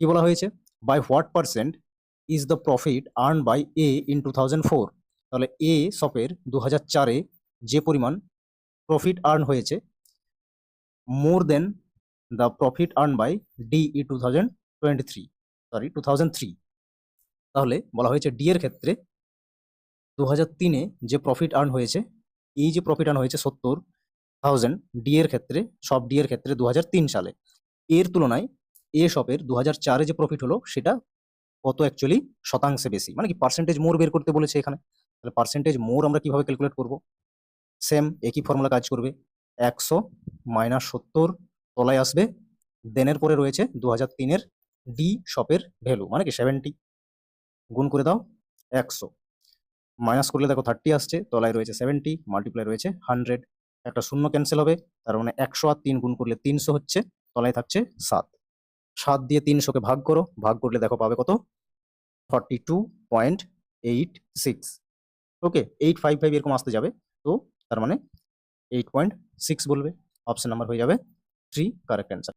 কি বলা হয়েছে, by what percent is the profit earn by A in 2004। তাহলে এ শপের 2004-এ যে পরিমাণ প্রফিট আর্ন হয়েছে more than the profit earn by D E 2003। তাহলে বলা হয়েছে ডি এর ক্ষেত্রে 2003-এ যে প্রফিট আর্ন হয়েছে, এই যে প্রফিট আর্ন হয়েছে 70,000 ডি এর ক্ষেত্রে, সব ডি এর ক্ষেত্রে 2003 সালে, এর তুলনায় এ শপের 2004-এ যে প্রফিট হলো সেটা কত অ্যাকচুয়ালি শতাংশে বেশি, মানে কি পার্সেন্টেজ মোর বের করতে বলেছে এখানে। তাহলে পার্সেন্টেজ মোর আমরা কিভাবে ক্যালকুলেট করব, সেম একই ফর্মুলা কাজ করবে। 100 মাইনাস 70 তলায় আসবে, দেনের পরে রয়েছে 2003-এর ডি শপের ভ্যালু মানে কি 70, গুণ করে দাও 100, মাইনাস করলে দেখো 30 আসছে, তলায় রয়েছে 70, মাল্টিপ্লাই রয়েছে 100, একটা শূন্য ক্যান্সেল হবে, তার মানে 100 আর 3 গুণ করলে 300 হচ্ছে, তলায় থাকছে 7, 7 দিয়ে 300-কে ভাগ করো, ভাগ করলে দেখো পাবে কত, 42.86। ওকে, 855 এরকম আসতে যাবে, তো তার মানে 8.6 বলবে। অপশন নাম্বার হয়ে যাবে 3 কারেক্ট অ্যান্সার।